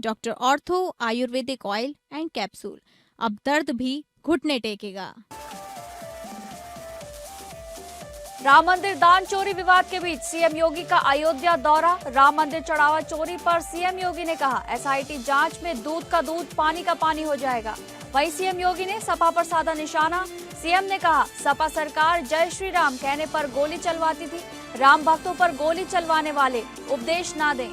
Doctor ortho Ayurvedic oil and capsule, अब दर्द भी घुटने टेकेगा। राम मंदिर दान चोरी विवाद के बीच सीएम योगी का अयोध्या दौरा। राम मंदिर चढ़ावा चोरी पर सीएम योगी ने कहा, एसआईटी जांच में दूध का दूध पानी का पानी हो जाएगा। वहीं सीएम योगी ने सपा पर साधा निशाना। सीएम ने कहा, सपा सरकार जय श्री राम कहने पर गोली चलवाती थी, राम भक्तों पर गोली चलवाने वाले उपदेश ना दें।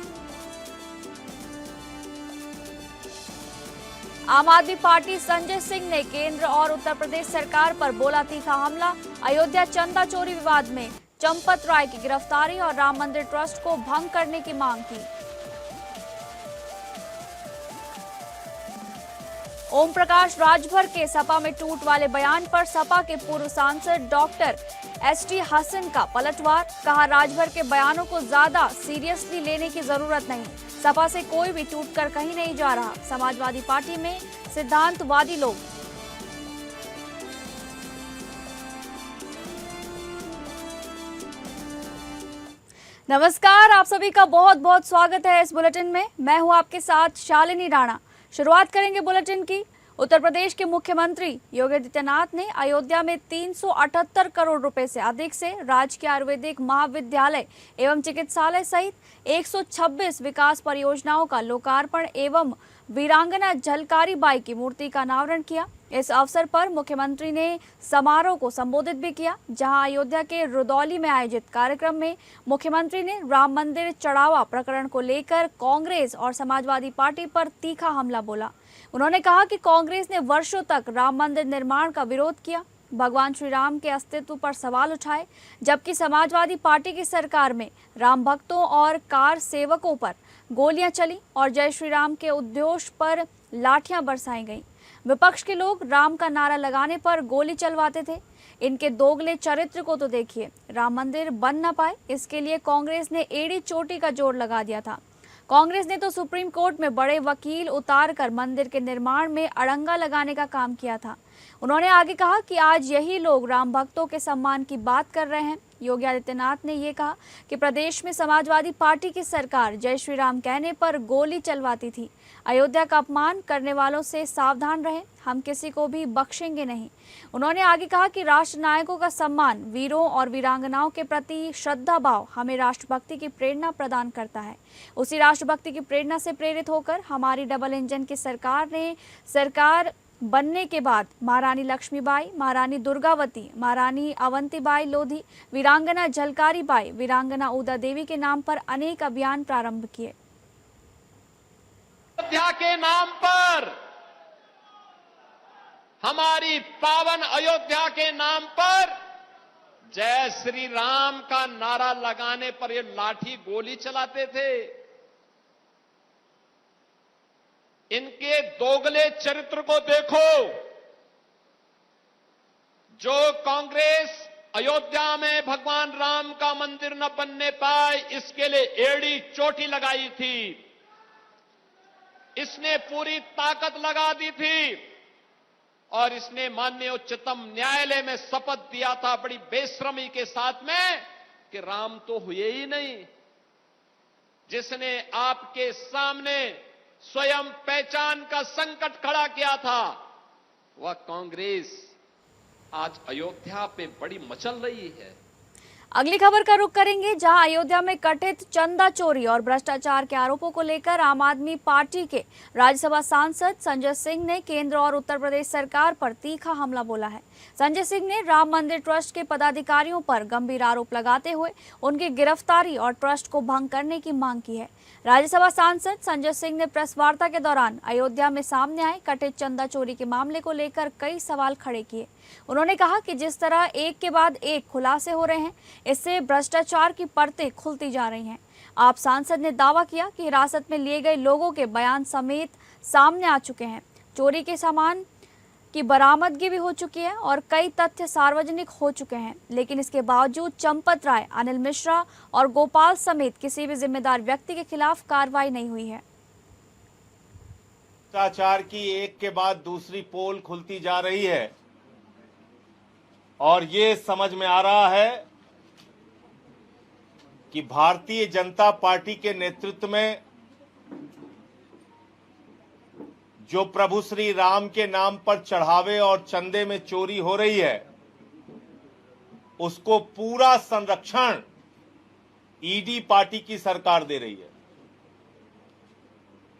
आम आदमी पार्टी संजय सिंह ने केंद्र और उत्तर प्रदेश सरकार पर बोला तीखा हमला। अयोध्या चंदा चोरी विवाद में चंपत राय की गिरफ्तारी और राम मंदिर ट्रस्ट को भंग करने की मांग की। ओम प्रकाश राजभर के सपा में टूट वाले बयान पर सपा के पूर्व सांसद डॉक्टर एसटी हसन का पलटवार। कहा, राजभर के बयानों को ज्यादा सीरियसली लेने की जरूरत नहीं, सपा से कोई भी टूट कर कहीं नहीं जा रहा। समाजवादी पार्टी में सिद्धांतवादी लोग। नमस्कार, आप सभी का बहुत बहुत स्वागत है इस बुलेटिन में। मैं हूं आपके साथ शालिनी राणा। शुरुआत करेंगे बुलेटिन की। उत्तर प्रदेश के मुख्यमंत्री योगी आदित्यनाथ ने अयोध्या में 378 करोड़ रुपए से अधिक से राजकीय आयुर्वेदिक महाविद्यालय एवं चिकित्सालय सहित 126 विकास परियोजनाओं का लोकार्पण एवं वीरांगना झलकारी बाई की मूर्ति का अनावरण किया। इस अवसर पर मुख्यमंत्री ने समारोह को संबोधित भी किया, जहां अयोध्या के रुदौली में आयोजित कार्यक्रम में मुख्यमंत्री ने राम मंदिर चढ़ावा प्रकरण को लेकर कांग्रेस और समाजवादी पार्टी पर तीखा हमला बोला। उन्होंने कहा कि कांग्रेस ने वर्षों तक राम मंदिर निर्माण का विरोध किया, भगवान श्री राम के अस्तित्व पर सवाल उठाए, जबकि समाजवादी पार्टी की सरकार में राम भक्तों और कार सेवकों पर गोलियां चली और जय श्री राम के उद्घोष पर लाठियां बरसाई गईं। विपक्ष के लोग राम का नारा लगाने पर गोली चलवाते थे। इनके दोगले चरित्र को तो देखिए। राम मंदिर बन न पाए, इसके लिए कांग्रेस ने एड़ी चोटी का जोर लगा दिया था। कांग्रेस ने तो सुप्रीम कोर्ट में बड़े वकील उतार कर मंदिर के निर्माण में अड़ंगा लगाने का काम किया था। उन्होंने आगे कहा कि आज यही लोग राम भक्तों के सम्मान की बात कर रहे हैं। योगी आदित्यनाथ ने ये कहा कि प्रदेश में समाजवादी पार्टी की सरकार जय श्री राम कहने पर गोली चलवाती थी। अयोध्या का अपमान करने वालों से सावधान रहें, हम किसी को भी बख्शेंगे नहीं। उन्होंने आगे कहा कि राष्ट्र नायकों का सम्मान, वीरों और वीरांगनाओं के प्रति श्रद्धा भाव हमें राष्ट्रभक्ति की प्रेरणा प्रदान करता है। उसी राष्ट्रभक्ति की प्रेरणा से प्रेरित होकर हमारी डबल इंजन की सरकार बनने के बाद महारानी लक्ष्मीबाई, महारानी दुर्गावती, महारानी अवंतीबाई लोधी, वीरांगना झलकारी बाई, वीरांगना उदा देवी के नाम पर अनेक अभियान प्रारंभ किए। अयोध्या के नाम पर, हमारी पावन अयोध्या के नाम पर जय श्री राम का नारा लगाने पर ये लाठी गोली चलाते थे। इनके दोगले चरित्र को देखो। जो कांग्रेस अयोध्या में भगवान राम का मंदिर न बनने पाए, इसके लिए एड़ी चोटी लगाई थी, इसने पूरी ताकत लगा दी थी और इसने माननीय उच्चतम न्यायालय में शपथ दिया था बड़ी बेशर्मी के साथ में कि राम तो हुए ही नहीं। जिसने आपके सामने स्वयं पहचान का संकट खड़ा किया था, वह कांग्रेस आज अयोध्या पे बड़ी मचल रही है। अगली खबर का रुख करेंगे, जहां अयोध्या में कथित चंदा चोरी और भ्रष्टाचार के आरोपों को लेकर आम आदमी पार्टी के राज्यसभा सांसद संजय सिंह ने केंद्र और उत्तर प्रदेश सरकार पर तीखा हमला बोला है। संजय सिंह ने राम मंदिर ट्रस्ट के पदाधिकारियों पर गंभीर आरोप लगाते हुए उनकी गिरफ्तारी और ट्रस्ट को भंग करने की मांग की है। राज्यसभा सांसद संजय सिंह ने प्रेस वार्ता के दौरान अयोध्या में सामने आए कथित चंदा चोरी के मामले को लेकर कई सवाल खड़े किए। उन्होंने कहा कि जिस तरह एक के बाद एक खुलासे हो रहे हैं, इससे भ्रष्टाचार की परतें खुलती जा रही हैं। आप सांसद ने दावा किया कि हिरासत में लिए गए लोगों के बयान समेत सामने आ चुके हैं, चोरी के सामान की बरामदगी भी हो चुकी है और कई तथ्य सार्वजनिक हो चुके हैं, लेकिन इसके बावजूद चंपत राय, अनिल मिश्रा और गोपाल समेत किसी भी जिम्मेदार व्यक्ति के खिलाफ कार्रवाई नहीं हुई है। भ्रष्टाचार की एक के बाद दूसरी पोल खुलती जा रही है और ये समझ में आ रहा है कि भारतीय जनता पार्टी के नेतृत्व में जो प्रभु श्री राम के नाम पर चढ़ावे और चंदे में चोरी हो रही है, उसको पूरा संरक्षण ईडी पार्टी की सरकार दे रही है।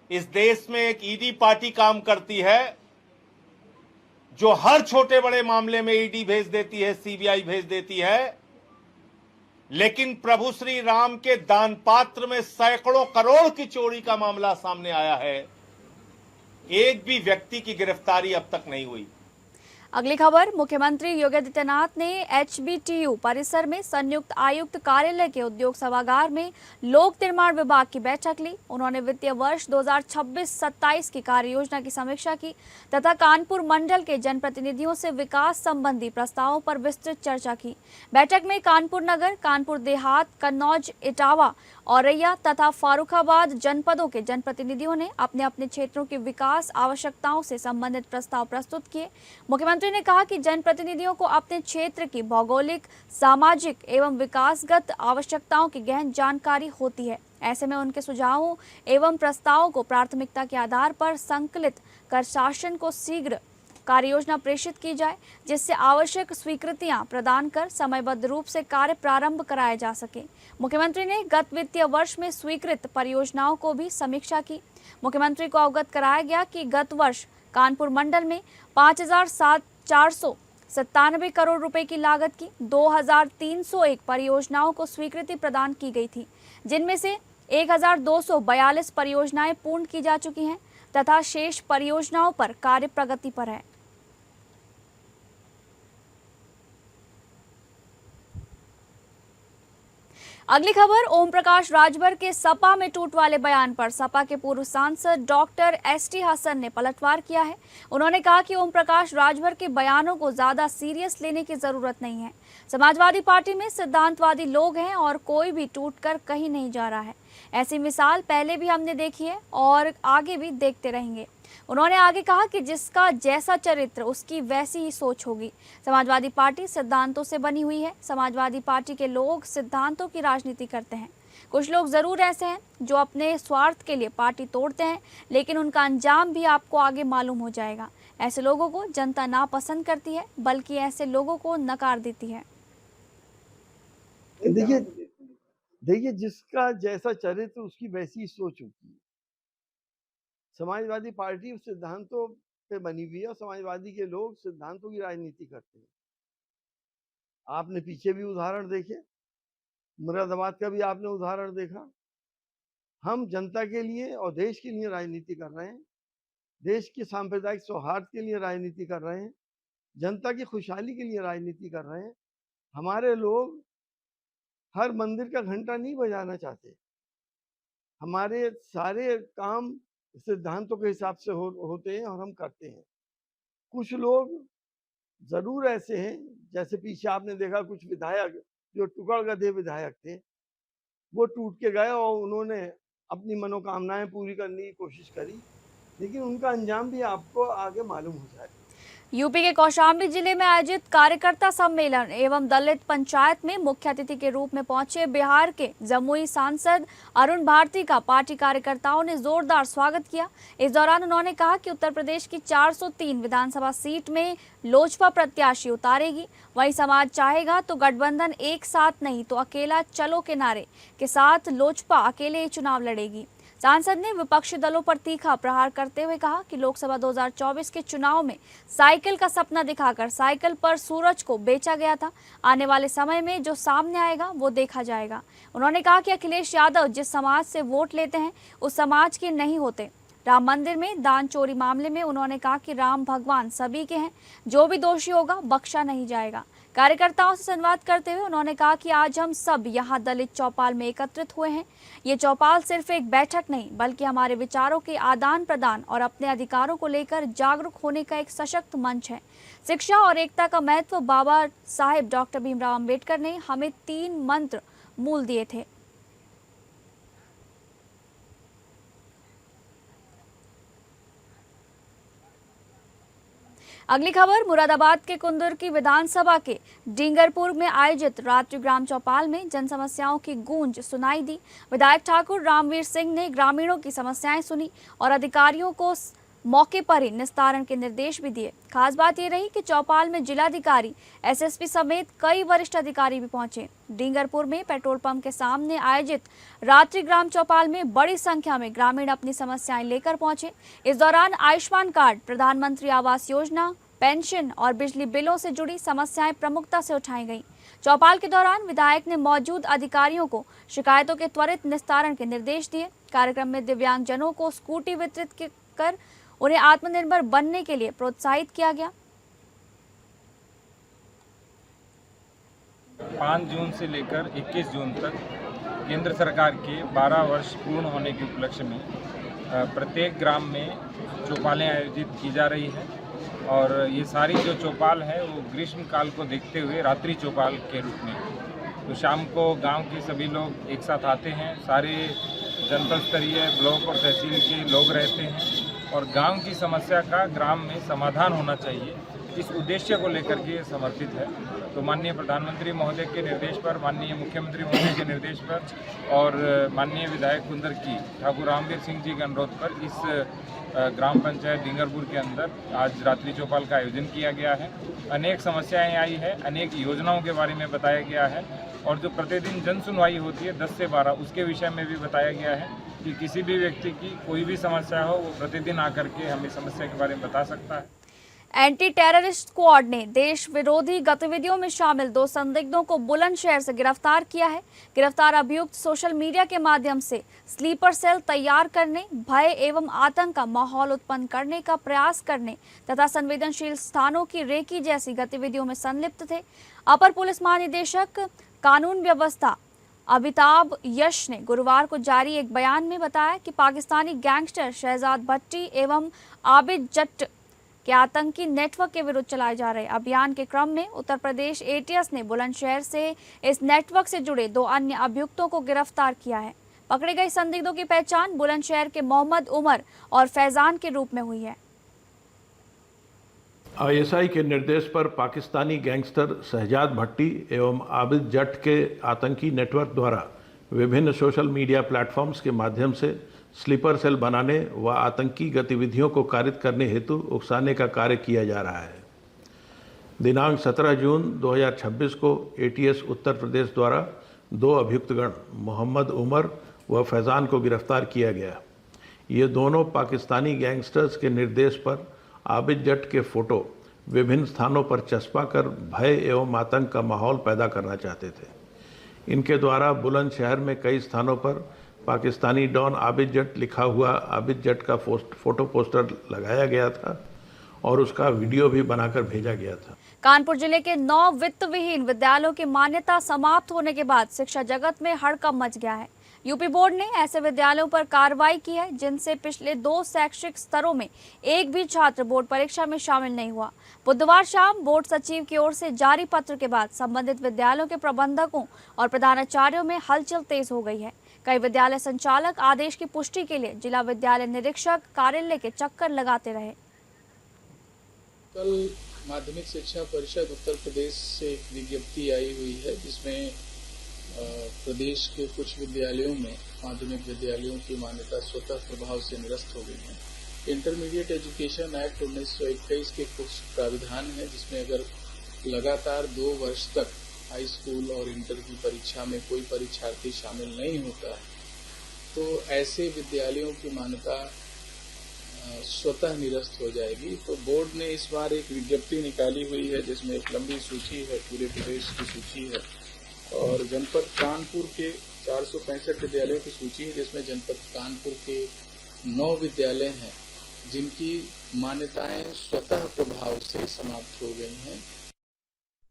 इस देश में एक ईडी पार्टी काम करती है जो हर छोटे बड़े मामले में ईडी भेज देती है, सीबीआई भेज देती है, लेकिन प्रभु श्री राम के दान पात्र में सैकड़ों करोड़ की चोरी का मामला सामने आया है। एक भी व्यक्ति की गिरफ्तारी अब तक नहीं हुई। अगली खबर, मुख्यमंत्री योगी आदित्यनाथ ने एचबीटीयू परिसर में संयुक्त आयुक्त कार्यालय के उद्योग सभागार में लोक निर्माण विभाग की बैठक ली। उन्होंने वित्तीय वर्ष 2026-27 की कार्य योजना की समीक्षा की तथा कानपुर मंडल के जनप्रतिनिधियों से विकास संबंधी प्रस्तावों पर विस्तृत चर्चा की। बैठक में कानपुर नगर, कानपुर देहात, कन्नौज, इटावा, औरैया तथा फारुखाबाद जनपदों के जनप्रतिनिधियों ने अपने अपने क्षेत्रों की विकास आवश्यकताओं से संबंधित प्रस्ताव प्रस्तुत किए। मुख्यमंत्री ने कहा कि जनप्रतिनिधियों को अपने क्षेत्र की भौगोलिक, सामाजिक एवं विकासगत आवश्यकताओं की गहन जानकारी होती है। ऐसे में उनके सुझावों एवं प्रस्तावों को प्राथमिकता के आधार पर संकलित कर शासन को शीघ्र कार्ययोजना प्रेषित की जाए, जिससे आवश्यक स्वीकृतियां प्रदान कर समयबद्ध रूप से कार्य प्रारंभ कराया जा सके। मुख्यमंत्री ने गत वित्तीय वर्ष में स्वीकृत परियोजनाओं को भी समीक्षा की। मुख्यमंत्री को अवगत कराया गया कि गत वर्ष कानपुर मंडल में 5,497 करोड़ रुपए की लागत की 2,301 परियोजनाओं को स्वीकृति प्रदान की गई थी, जिनमें से 1,242 परियोजनाएं पूर्ण की जा चुकी हैं तथा शेष परियोजनाओं पर कार्य प्रगति पर है। अगली खबर, ओम प्रकाश राजभर के सपा में टूट वाले बयान पर सपा के पूर्व सांसद डॉक्टर एसटी हसन ने पलटवार किया है। उन्होंने कहा कि ओम प्रकाश राजभर के बयानों को ज्यादा सीरियस लेने की जरूरत नहीं है। समाजवादी पार्टी में सिद्धांतवादी लोग हैं और कोई भी टूटकर कहीं नहीं जा रहा है। ऐसी मिसाल पहले भी हमने देखी है और आगे भी देखते रहेंगे। उन्होंने आगे कहा कि जिसका जैसा चरित्र उसकी वैसी ही सोच होगी। समाजवादी पार्टी सिद्धांतों से बनी हुई है। समाजवादी पार्टी के लोग सिद्धांतों की राजनीति करते हैं। कुछ लोग जरूर ऐसे हैं जो अपने स्वार्थ के लिए पार्टी तोड़ते हैं, लेकिन उनका अंजाम भी आपको आगे मालूम हो जाएगा। ऐसे लोगों को जनता ना पसंद करती है, बल्कि ऐसे लोगों को नकार देती है। देखिए जिसका जैसा चरित्र उसकी वैसी सोच होती है। समाजवादी पार्टी उस सिद्धांतों पे बनी हुई है और समाजवादी के लोग सिद्धांतों की राजनीति करते हैं। आपने पीछे भी उदाहरण देखे, मुरादाबाद का भी आपने उदाहरण देखा। हम जनता के लिए और देश के लिए राजनीति कर रहे हैं, देश के सांप्रदायिक सौहार्द के लिए राजनीति कर रहे हैं, जनता की खुशहाली के लिए राजनीति कर रहे हैं। हमारे लोग हर मंदिर का घंटा नहीं बजाना चाहते। हमारे सारे काम सिद्धांतों के हिसाब से होते हैं और हम करते हैं। कुछ लोग जरूर ऐसे हैं, जैसे पीछे आपने देखा कुछ विधायक जो टुकड़गधे विधायक थे, वो टूट के गए और उन्होंने अपनी मनोकामनाएं पूरी करने की कोशिश करी, लेकिन उनका अंजाम भी आपको आगे मालूम हो जाएगा। यूपी के कौशाम्बी जिले में आयोजित कार्यकर्ता सम्मेलन एवं दलित पंचायत में मुख्य अतिथि के रूप में पहुंचे बिहार के जमुई सांसद अरुण भारती का पार्टी कार्यकर्ताओं ने जोरदार स्वागत किया। इस दौरान उन्होंने कहा कि उत्तर प्रदेश की 403 विधानसभा सीट में लोजपा प्रत्याशी उतारेगी। वहीं समाज चाहेगा तो गठबंधन एक साथ नहीं तो अकेला चलो के नारे के साथ लोजपा अकेले ही चुनाव लड़ेगी। सांसद ने विपक्षी दलों पर तीखा प्रहार करते हुए कहा कि लोकसभा 2024 के चुनाव में साइकिल का सपना दिखाकर साइकिल पर सूरज को बेचा गया था। आने वाले समय में जो सामने आएगा वो देखा जाएगा। उन्होंने कहा कि अखिलेश यादव जिस समाज से वोट लेते हैं उस समाज के नहीं होते। राम मंदिर में दान चोरी मामले में उन्होंने कहा कि राम भगवान सभी के हैं, जो भी दोषी होगा बख्शा नहीं जाएगा। कार्यकर्ताओं से संवाद करते हुए उन्होंने कहा कि आज हम सब यहाँ दलित चौपाल में एकत्रित हुए हैं। ये चौपाल सिर्फ एक बैठक नहीं, बल्कि हमारे विचारों के आदान प्रदान और अपने अधिकारों को लेकर जागरूक होने का एक सशक्त मंच है। शिक्षा और एकता का महत्व बाबा साहेब डॉक्टर भीमराव अम्बेडकर ने हमें 3 मंत्र मूल दिए थे। अगली खबर, मुरादाबाद के कुंदुरकी विधानसभा के डिंगरपुर में आयोजित रात्रि ग्राम चौपाल में जन समस्याओं की गूंज सुनाई दी। विधायक ठाकुर रामवीर सिंह ने ग्रामीणों की समस्याएं सुनी और अधिकारियों को मौके पर ही निस्तारण के निर्देश भी दिए। खास बात ये रही कि चौपाल में जिलाधिकारी, एसएसपी समेत कई वरिष्ठ अधिकारी भी पहुंचे। डींगरपुर में पेट्रोल पंप के सामने आयोजित रात्रि ग्राम चौपाल में बड़ी संख्या में ग्रामीण अपनी समस्याएं लेकर पहुंचे। इस दौरान आयुष्मान कार्ड, प्रधानमंत्री आवास योजना, पेंशन और बिजली बिलों से जुड़ी समस्याएं प्रमुखता से उठाई गईं। चौपाल के दौरान विधायक ने मौजूद अधिकारियों को शिकायतों के त्वरित निस्तारण के निर्देश दिए। कार्यक्रम में दिव्यांगजनों को स्कूटी वितरित कर उन्हें आत्मनिर्भर बनने के लिए प्रोत्साहित किया गया। 5 जून से लेकर 21 जून तक केंद्र सरकार के 12 वर्ष पूर्ण होने के उपलक्ष्य में प्रत्येक ग्राम में चौपालें आयोजित की जा रही है और ये सारी जो चौपाल है वो ग्रीष्म काल को देखते हुए रात्रि चौपाल के रूप में, तो शाम को गांव के सभी लोग एक साथ आते हैं। सारे जनपद स्तरीय ब्लॉक और तहसील के लोग रहते हैं और गांव की समस्या का ग्राम में समाधान होना चाहिए, इस उद्देश्य को लेकर के समर्पित है। तो माननीय प्रधानमंत्री महोदय के निर्देश पर, माननीय मुख्यमंत्री महोदय के निर्देश पर और माननीय विधायक कुंदर की ठाकुर रामवीर सिंह जी के अनुरोध पर इस ग्राम पंचायत डींगरपुर के अंदर आज रात्रि चौपाल का आयोजन किया गया है। अनेक समस्याएं आई है, अनेक योजनाओं के बारे में बताया गया है और जो प्रतिदिन जन सुनवाई होती है 10 से 12, उसके विषय में भी बताया गया है कि किसी भी व्यक्ति की कोई भी समस्या हो वो प्रतिदिन आकर के हमें समस्या के बारे में बता सकता है। एंटी टेररिस्ट स्क्वाड ने देश विरोधी गतिविधियों में शामिल 2 संदिग्धों को बुलंदशहर से गिरफ्तार किया है। गिरफ्तार अभियुक्त सोशल मीडिया के माध्यम से स्लीपर सेल तैयार करने, भय एवं आतंक का माहौल उत्पन्न करने का प्रयास करने तथा संवेदनशील स्थानों की रेकी जैसी गतिविधियों में संलिप्त थे। अपर पुलिस महानिदेशक कानून व्यवस्था अमिताभ यश ने गुरुवार को जारी एक बयान में बताया कि पाकिस्तानी गैंगस्टर शहजाद भट्टी एवं आबिद जट्ट के आतंकी नेटवर्क के विरुद्ध चलाए जा रहे अभियान के क्रम में उत्तर प्रदेश एटीएस ने बुलंदशहर से इस नेटवर्क से जुड़े 2 अन्य अभियुक्तों को गिरफ्तार किया है। पकड़े गए संदिग्धों की पहचान बुलंदशहर के मोहम्मद उमर और फैजान के रूप में हुई है। आईएसआई के निर्देश पर पाकिस्तानी गैंगस्टर शहजाद भट्टी एवं आबिद जट्ट के आतंकी नेटवर्क द्वारा विभिन्न सोशल मीडिया प्लेटफॉर्म्स के माध्यम से स्लीपर सेल बनाने व आतंकी गतिविधियों को कारित करने हेतु उकसाने का कार्य किया जा रहा है। दिनांक 17 जून 2026 को एटीएस उत्तर प्रदेश द्वारा 2 अभियुक्तगण मोहम्मद उमर व फैजान को गिरफ्तार किया गया। ये दोनों पाकिस्तानी गैंगस्टर्स के निर्देश पर आबिद जट्ट के फोटो विभिन्न स्थानों पर चस्पा कर भय एवं आतंक का माहौल पैदा करना चाहते थे। इनके द्वारा बुलंदशहर में कई स्थानों पर पाकिस्तानी डॉन आबिद जट्ट लिखा हुआ आबिद जट्ट का फोटो पोस्टर लगाया गया था और उसका वीडियो भी बनाकर भेजा गया था। कानपुर जिले के 9 वित्त विहीन विद्यालयों की मान्यता समाप्त होने के बाद शिक्षा जगत में हड़कंप मच गया है। यूपी बोर्ड ने ऐसे विद्यालयों पर कार्रवाई की है जिनसे पिछले 2 शैक्षिक स्तरों में एक भी छात्र बोर्ड परीक्षा में शामिल नहीं हुआ। बुधवार शाम बोर्ड सचिव की ओर से जारी पत्र के बाद संबंधित विद्यालयों के प्रबंधकों और प्रधानाचार्यों में हलचल तेज हो गई है। कई विद्यालय संचालक आदेश की पुष्टि के लिए जिला विद्यालय निरीक्षक कार्यालय के चक्कर लगाते रहे। कल माध्यमिक शिक्षा परिषद उत्तर प्रदेश से एक विज्ञप्ति आई हुई है जिसमें प्रदेश के कुछ विद्यालयों में माध्यमिक विद्यालयों की मान्यता स्वतः प्रभाव से निरस्त हो गई है। इंटरमीडिएट एजुकेशन एक्ट 1921 के कुछ प्राविधान है जिसमें अगर लगातार 2 वर्ष तक हाई स्कूल और इंटर की परीक्षा में कोई परीक्षार्थी शामिल नहीं होता है तो ऐसे विद्यालयों की मान्यता स्वतः निरस्त हो जाएगी। तो बोर्ड ने इस बार एक विज्ञप्ति निकाली हुई है जिसमें एक लंबी सूची है, पूरे प्रदेश की सूची है और जनपद कानपुर के 465 विद्यालयों की सूची है जिसमें जनपद कानपुर के 9 विद्यालय हैं जिनकी मान्यताएं स्वतः प्रभाव से समाप्त हो गई हैं।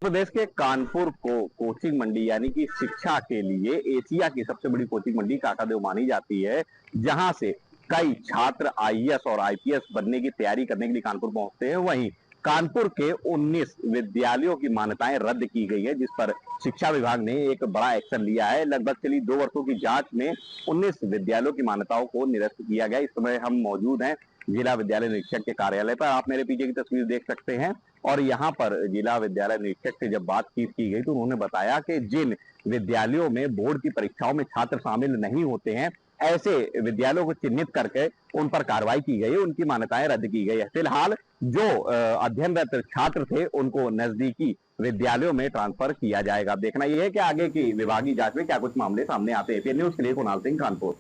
प्रदेश के कानपुर को कोचिंग मंडी यानी कि शिक्षा के लिए एशिया की सबसे बड़ी कोचिंग मंडी काकादेव मानी जाती है, जहां से कई छात्र आईएएस और आईपीएस बनने की तैयारी करने के लिए कानपुर पहुंचते हैं। वहीं कानपुर के 19 विद्यालयों की मान्यताएं रद्द की गई है जिस पर शिक्षा विभाग ने एक बड़ा एक्शन लिया है। लगभग चली 2 वर्षों की जांच में 19 विद्यालयों की मान्यताओं को निरस्त किया गया। इस समय हम मौजूद हैं जिला विद्यालय निरीक्षक के कार्यालय पर। आप मेरे पीछे की तस्वीर देख सकते हैं और यहाँ पर जिला विद्यालय निरीक्षक से जब बातचीत की गई तो उन्होंने बताया कि जिन विद्यालयों में बोर्ड की परीक्षाओं में छात्र शामिल नहीं होते हैं ऐसे विद्यालयों को चिन्हित करके उन पर कार्रवाई की गई, उनकी मान्यताएं रद्द की गई है। फिलहाल जो अध्ययनरत छात्र थे उनको नजदीकी विद्यालयों में ट्रांसफर किया जाएगा। अब देखना यह है कि आगे की विभागीय जांच में क्या कुछ मामले सामने आते हैं। न्यूज के लिए कुणाल सिंह, कानपुर।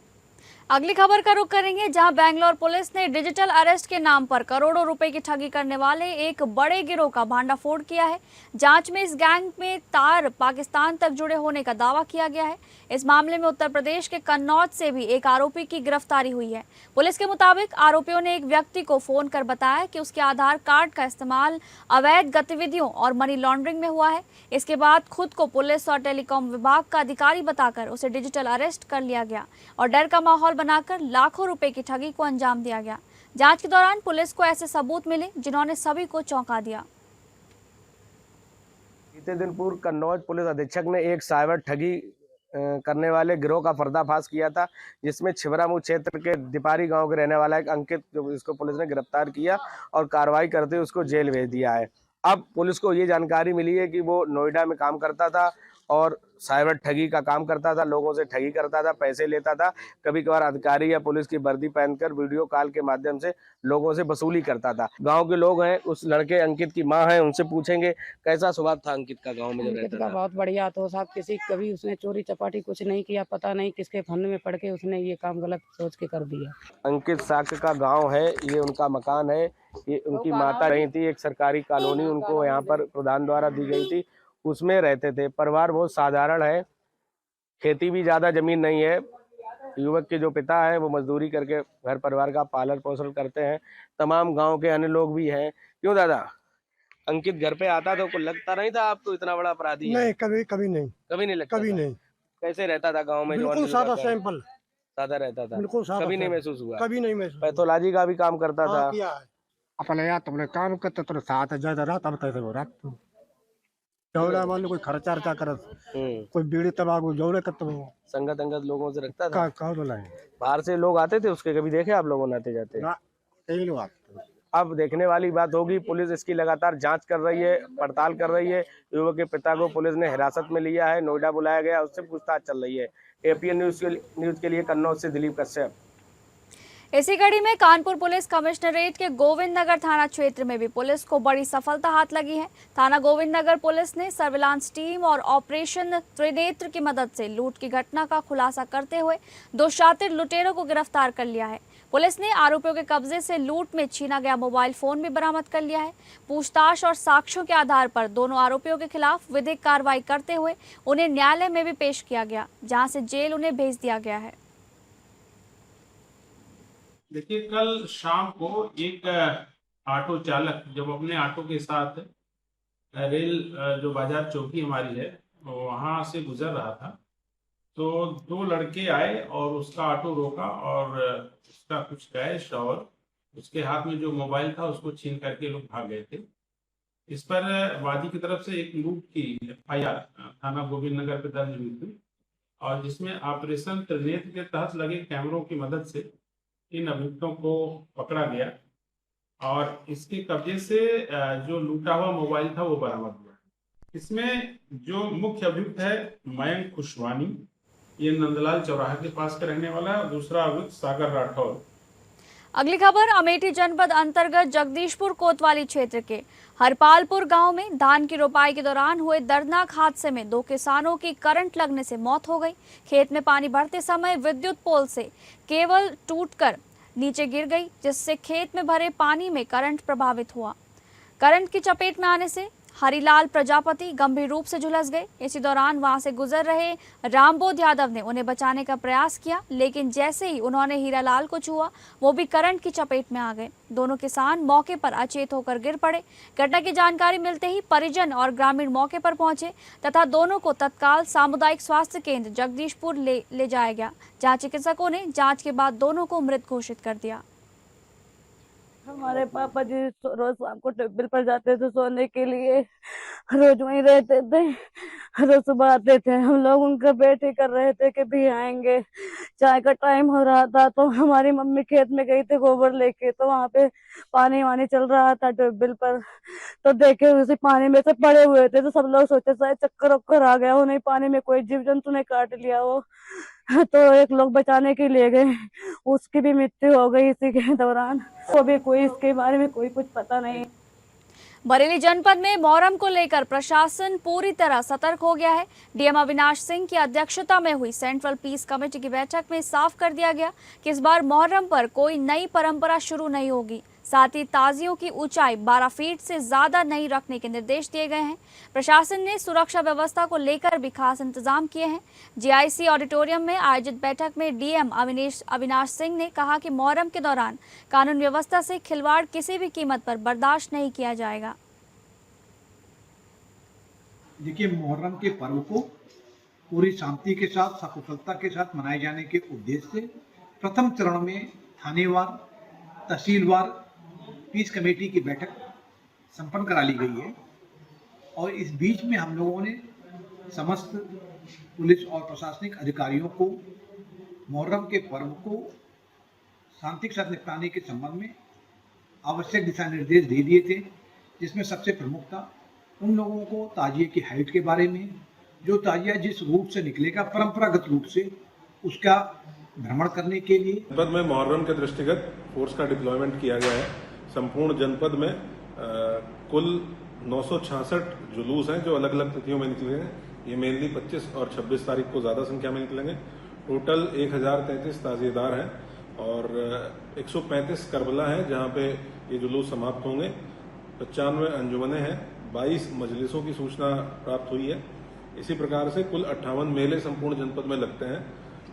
अगली खबर का रुख करेंगे, जहां बेंगलोर पुलिस ने डिजिटल अरेस्ट के नाम पर करोड़ों रुपए की ठगी करने वाले एक बड़े गिरोह का भांडाफोड़ किया है। जांच में इस गैंग में तार पाकिस्तान तक जुड़े होने का दावा किया गया है। इस मामले में उत्तर प्रदेश के कन्नौज से भी एक आरोपी की गिरफ्तारी हुई है। पुलिस के मुताबिक आरोपियों ने एक व्यक्ति को फोन कर बताया कि उसके आधार कार्ड का इस्तेमाल अवैध गतिविधियों और मनी लॉन्ड्रिंग में हुआ है। इसके बाद खुद को पुलिस और टेलीकॉम विभाग का अधिकारी बताकर उसे डिजिटल अरेस्ट कर लिया गया और डर का माहौल बनाकर लाखों रुपए की ठगी को अंजाम दिया गया। जांच के दौरान पुलिस को ऐसे सबूत मिले जिन्होंने सभी को चौंका दिया। बीते दिन पूर्व कन्नौज पुलिस अधीक्षक ने एक साइबर ठगी करने वाले गिरोह का पर्दाफाश किया था, जिसमें छिबरामऊ क्षेत्र के दीपारी गांव के रहने वाला एक अंकित, जो इसको पुलिस ने गिरफ्तार किया और कार्रवाई करते हुए उसको जेल भेज दिया है। अब पुलिस को ये जानकारी मिली है कि वो नोएडा में काम करता था और साइबर ठगी का काम करता था, लोगों से ठगी करता था, पैसे लेता था। कभी कभार अधिकारी या पुलिस की वर्दी पहनकर वीडियो कॉल के माध्यम से लोगों से वसूली करता था। गांव के लोग हैं, उस लड़के अंकित की मां है, उनसे पूछेंगे कैसा स्वभाव था अंकित का गांव में जब रहता था। बहुत बढ़िया तो साहब, कभी उसने चोरी चपाटी कुछ नहीं किया, पता नहीं किसके फंड में पड़ के उसने ये काम गलत सोच के कर दिया। अंकित साक्य का गाँव है, ये उनका मकान है, ये उनकी माता रही थी। एक सरकारी कॉलोनी उनको यहाँ पर प्रधान द्वारा दी गई थी, उसमें रहते थे। परिवार बहुत साधारण है, खेती भी ज्यादा जमीन नहीं है। युवक के जो पिता है वो मजदूरी करके घर परिवार का पालन पोषण करते हैं। तमाम गांव के अन्य लोग भी हैं। क्यों दादा, अंकित घर पे आता तो को लगता नहीं था आपको इतना बड़ा अपराधी है? नहीं, कभी नहीं, कभी नहीं लगता, कभी नहीं। कैसे रहता था गाँव में? बिल्कुल सादा सिंपल, सादा रहता था, बिल्कुल सादा। कभी नहीं महसूस हुआ? कभी नहीं महसूस। पैथोलॉजी का भी काम करता था। अपने यार तुमने काम करते तो साथ ज्यादा रात अब तक हो रात तो जौड़ा वाले कोई खर्चा अर्चा करत, कोई बीड़ी तंबाकू जौड़े करते हो, संगत अंगत लोगों से रखता था। का बोला है, बाहर से लोग आते थे उसके, कभी देखे आप लोगों ने आते जाते? कई लोग आते। अब देखने वाली बात होगी, पुलिस इसकी लगातार जांच कर रही है, पड़ताल कर रही है। युवक के पिता को पुलिस ने हिरासत में लिया है, नोएडा बुलाया गया, उससे पूछताछ चल रही है। एपीएन न्यूज के लिए कन्नौज से दिलीप कश्यप। इसी कड़ी में कानपुर पुलिस कमिश्नरेट के गोविंद नगर थाना क्षेत्र में भी पुलिस को बड़ी सफलता हाथ लगी है। थाना गोविंद नगर पुलिस ने सर्विलांस टीम और ऑपरेशन त्रिनेत्र की मदद से लूट की घटना का खुलासा करते हुए 2 शातिर लुटेरों को गिरफ्तार कर लिया है। पुलिस ने आरोपियों के कब्जे से लूट में छीना गया मोबाइल फोन भी बरामद कर लिया है। पूछताछ और साक्ष्यों के आधार पर दोनों आरोपियों के खिलाफ विधिक कार्रवाई करते हुए उन्हें न्यायालय में भी पेश किया गया, जहाँ से जेल उन्हें भेज दिया गया है। देखिए, कल शाम को एक ऑटो चालक जब अपने ऑटो के साथ रेल जो बाजार चौकी हमारी है वहाँ से गुजर रहा था, तो 2 लड़के आए और उसका ऑटो रोका और उसका कुछ कैश और उसके हाथ में जो मोबाइल था उसको छीन करके लोग भाग गए थे। इस पर वादी की तरफ से एक लूट की एफआईआर थाना गोविंद नगर पे दर्ज हुई थी और जिसमें ऑपरेशन त्रिनेत्र के तहत लगे कैमरों की मदद से इन अभियुक्तों को पकड़ा गया और इसके कब्जे से जो लूटा हुआ मोबाइल था वो बरामद हुआ। इसमें जो मुख्य अभियुक्त है मयंक खुशवानी, ये नंदलाल चौराहा के पास का रहने वाला है, और दूसरा अभियुक्त सागर राठौर। अगली खबर अमेठी जनपद अंतर्गत जगदीशपुर कोतवाली क्षेत्र के हरपालपुर गांव में धान की रोपाई के दौरान हुए दर्दनाक हादसे में 2 किसानों की करंट लगने से मौत हो गई। खेत में पानी भरते समय विद्युत पोल से केबल टूटकर नीचे गिर गई, जिससे खेत में भरे पानी में करंट प्रभावित हुआ। करंट की चपेट में आने से हरिलाल प्रजापति गंभीर रूप से झुलस गए। इसी दौरान वहां से गुजर रहे रामबोध यादव ने उन्हें बचाने का प्रयास किया, लेकिन जैसे ही उन्होंने हीरालाल को छुआ वो भी करंट की चपेट में आ गए। दोनों किसान मौके पर अचेत होकर गिर पड़े। घटना की जानकारी मिलते ही परिजन और ग्रामीण मौके पर पहुंचे तथा दोनों को तत्काल सामुदायिक स्वास्थ्य केंद्र जगदीशपुर ले जाया गया, जहाँ चिकित्सकों ने जाँच के बाद दोनों को मृत घोषित कर दिया। हमारे पापा जी रोज शाम को टेबल पर जाते थे सोने के लिए, रोज वहीं रहते थे, रोज सुबह आते थे। हम लोग उनका वेट ही कर रहे थे कि भी आएंगे। चाय का टाइम हो रहा था तो हमारी मम्मी खेत में गई थी गोबर लेके, तो वहाँ पे पानी वानी चल रहा था टेबल पर, तो देखे उसी पानी में से पड़े हुए थे, तो सब लोग सोचे शायद चक्कर वक्कर आ गया हो, नहीं पानी में कोई जीव जंतु ने काट लिया हो। तो एक लोग बचाने के लिए गए, उसकी भी मृत्यु हो गई इसी के दौरान। वो भी कोई इसके बारे में कोई कुछ पता नहीं। बरेली जनपद में मोहर्रम को लेकर प्रशासन पूरी तरह सतर्क हो गया है। डीएम अविनाश सिंह की अध्यक्षता में हुई सेंट्रल पीस कमेटी की बैठक में साफ कर दिया गया कि इस बार मोहर्रम पर कोई नई परंपरा शुरू नहीं होगी। साथ ही ताजियों की ऊंचाई 12 फीट से ज्यादा नहीं रखने के निर्देश दिए गए हैं। प्रशासन ने सुरक्षा व्यवस्था को लेकर भी खास इंतजाम किए हैं। जीआईसी ऑडिटोरियम में आयोजित बैठक में डीएम अविनाश सिंह ने कहा कि मोहर्रम के दौरान कानून व्यवस्था से खिलवाड़ किसी भी कीमत पर बर्दाश्त नहीं किया जाएगा। देखिए, मुहर्रम के पर्व को पूरी शांति के साथ, सकुशलता के साथ मनाए जाने के उद्देश्य से प्रथम चरण में थानेवार, तहसीलवार पीस कमेटी की बैठक संपन्न करा ली गई है। और इस बीच में हम लोगों ने समस्त पुलिस और प्रशासनिक अधिकारियों को मुहर्रम के पर्व को शांति के साथ निपटाने के संबंध में आवश्यक दिशा निर्देश दे दिए थे, जिसमें सबसे प्रमुख था उन लोगों को ताजिए की हाइट के बारे में, जो ताजिया जिस रूट से निकलेगा परंपरागत रूप से उसका भ्रमण करने के लिए। जनपद में मुहर्रम के दृष्टिगत फोर्स का डिप्लॉयमेंट किया गया है। संपूर्ण जनपद में कुल 966 जुलूस हैं जो अलग अलग तिथियों में निकलेंगे। ये मेनली 25 और 26 तारीख को ज़्यादा संख्या में निकलेंगे। टोटल 1033 ताजिएदार हैं और 135 करबला हैं जहाँ पे ये जुलूस समाप्त होंगे। 95 अंजुमनें हैं, 22 मजलिसों की सूचना प्राप्त हुई है। इसी प्रकार से कुल 58 मेले संपूर्ण जनपद में लगते हैं।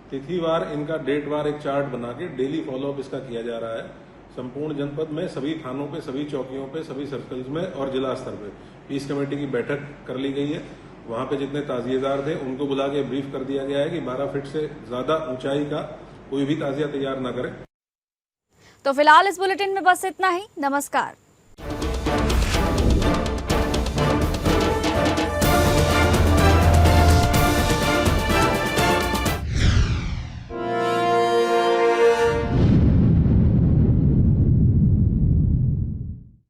तिथिवार इनका डेटवार एक चार्ट बना के डेली फॉलोअप इसका किया जा रहा है। संपूर्ण जनपद में सभी थानों पे, सभी चौकियों पे, सभी सर्कल्स में और जिला स्तर पे पीस कमेटी की बैठक कर ली गई है। वहां पे जितने ताजिएदार थे उनको बुला के ब्रीफ कर दिया गया है कि 12 फीट से ज्यादा ऊंचाई का कोई भी ताजिया तैयार न करे। तो फिलहाल इस बुलेटिन में बस इतना ही। नमस्कार।